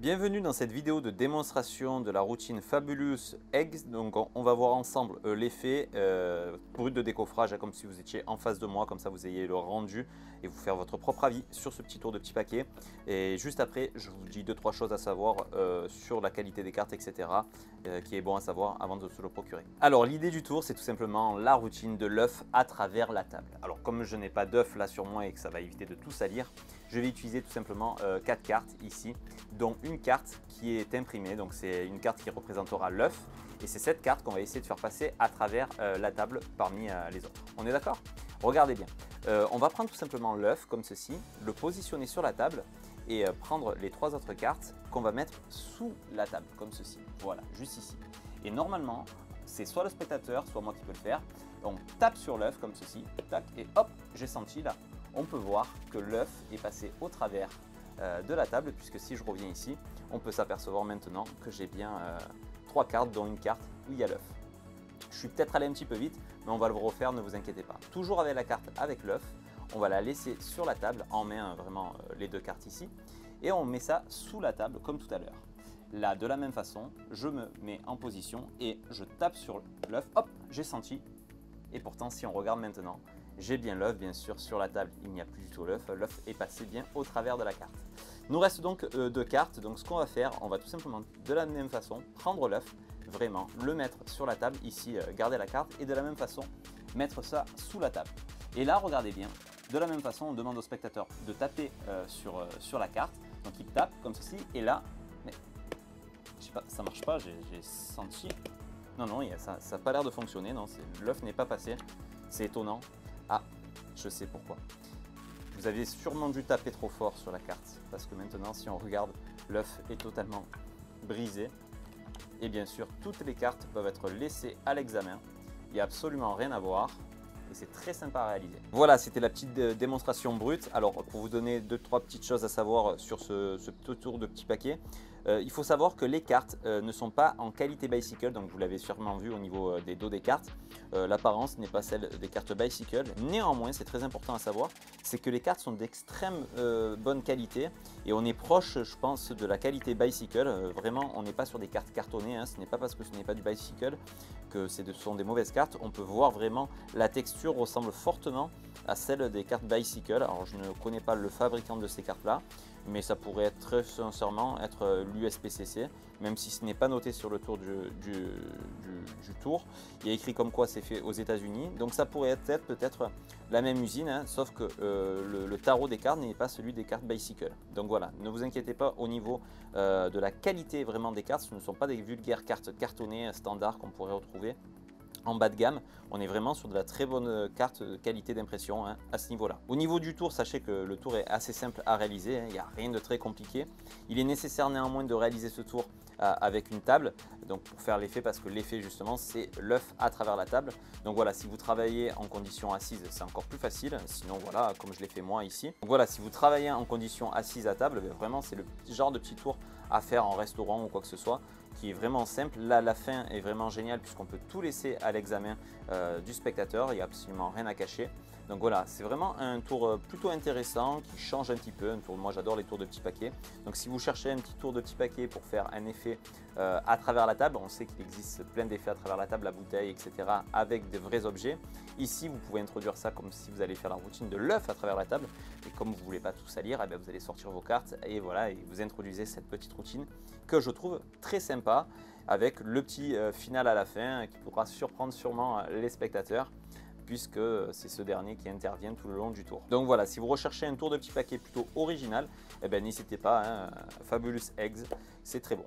Bienvenue dans cette vidéo de démonstration de la routine Fabulous Eggs. Donc on va voir ensemble l'effet brut de décoffrage, comme si vous étiez en face de moi, comme ça vous ayez le rendu et vous faire votre propre avis sur ce petit tour de petit paquet. Et juste après, je vous dis 2-3 choses à savoir sur la qualité des cartes, etc. Qui est bon à savoir avant de se le procurer. Alors l'idée du tour, c'est tout simplement la routine de l'œuf à travers la table. Alors comme je n'ai pas d'œuf là sur moi et que ça va éviter de tout salir, je vais utiliser tout simplement 4 cartes ici, dont une carte qui est imprimée, donc c'est une carte qui représentera l'œuf, et c'est cette carte qu'on va essayer de faire passer à travers la table parmi les autres. On est d'accord? Regardez bien, on va prendre tout simplement l'œuf comme ceci, le positionner sur la table et prendre les 3 autres cartes qu'on va mettre sous la table comme ceci, voilà, juste ici. Et normalement, c'est soit le spectateur, soit moi qui peux le faire. On tape sur l'œuf comme ceci, tac, et hop, j'ai senti là. On peut voir que l'œuf est passé au travers de la table, puisque si je reviens ici, on peut s'apercevoir maintenant que j'ai bien 3 cartes, dont une carte où il y a l'œuf. Je suis peut-être allé un petit peu vite, mais on va le refaire, ne vous inquiétez pas. Toujours avec la carte avec l'œuf, on va la laisser sur la table, on met vraiment les 2 cartes ici, et on met ça sous la table comme tout à l'heure. Là, de la même façon, je me mets en position et je tape sur l'œuf, hop, j'ai senti. Et pourtant, si on regarde maintenant, j'ai bien l'œuf, bien sûr, sur la table, il n'y a plus du tout l'œuf. L'œuf est passé bien au travers de la carte. Il nous reste donc 2 cartes. Donc, ce qu'on va faire, on va tout simplement, de la même façon, prendre l'œuf, vraiment, le mettre sur la table, ici, garder la carte, et de la même façon, mettre ça sous la table. Et là, regardez bien, de la même façon, on demande au spectateur de taper sur la carte. Donc, il tape comme ceci, et là, mais je sais pas, ça marche pas, j'ai senti. Non, ça n'a pas l'air de fonctionner, non, l'œuf n'est pas passé, c'est étonnant. Ah, je sais pourquoi. Vous avez sûrement dû taper trop fort sur la carte, parce que maintenant, si on regarde, l'œuf est totalement brisé. Et bien sûr, toutes les cartes peuvent être laissées à l'examen. Il n'y a absolument rien à voir. Et c'est très sympa à réaliser. Voilà, c'était la petite démonstration brute. Alors, pour vous donner 2-3 petites choses à savoir sur ce petit tour de petit paquet, il faut savoir que les cartes ne sont pas en qualité bicycle, donc vous l'avez sûrement vu au niveau des dos des cartes. L'apparence n'est pas celle des cartes bicycle. Néanmoins, c'est très important à savoir, c'est que les cartes sont d'extrême bonne qualité et on est proche, je pense, de la qualité bicycle. Vraiment, on n'est pas sur des cartes cartonnées, hein. Ce n'est pas parce que ce n'est pas du bicycle que ce sont des mauvaises cartes. On peut voir vraiment la texture ressemble fortement à celle des cartes bicycle. Alors, je ne connais pas le fabricant de ces cartes-là, mais ça pourrait être très sincèrement être l'USPCC, même si ce n'est pas noté sur le tour du tour. Il y a écrit comme quoi c'est fait aux États-Unis, donc ça pourrait être peut-être la même usine, hein, sauf que le tarot des cartes n'est pas celui des cartes bicycle. Donc voilà, ne vous inquiétez pas au niveau de la qualité vraiment des cartes, ce ne sont pas des vulgaires cartes cartonnées standards qu'on pourrait retrouver en bas de gamme. On est vraiment sur de la très bonne carte de qualité d'impression, hein, à ce niveau-là. Au niveau du tour, sachez que le tour est assez simple à réaliser, hein, il n'y a rien de très compliqué. Il est nécessaire néanmoins de réaliser ce tour avec une table, donc pour faire l'effet, parce que l'effet justement c'est l'œuf à travers la table. Donc voilà, si vous travaillez en condition assise, c'est encore plus facile, sinon voilà, comme je l'ai fait moi ici. Donc voilà, si vous travaillez en condition assise à table, vraiment c'est le genre de petit tour à faire en restaurant ou quoi que ce soit, qui est vraiment simple. Là, la fin est vraiment géniale puisqu'on peut tout laisser à l'examen du spectateur, il n'y a absolument rien à cacher. Donc voilà, c'est vraiment un tour plutôt intéressant qui change un petit peu. Un tour, moi j'adore les tours de petits paquets. Donc si vous cherchez un petit tour de petit paquet pour faire un effet à travers la table, on sait qu'il existe plein d'effets à travers la table, la bouteille, etc. avec des vrais objets. Ici, vous pouvez introduire ça comme si vous allez faire la routine de l'œuf à travers la table. Et comme vous ne voulez pas tout salir, eh bien, vous allez sortir vos cartes et voilà, et vous introduisez cette petite routine que je trouve très sympa, avec le petit final à la fin qui pourra surprendre sûrement les spectateurs, puisque c'est ce dernier qui intervient tout le long du tour. Donc voilà, si vous recherchez un tour de petit paquet plutôt original, eh ben, n'hésitez pas, hein, Fabulous Eggs, c'est très bon.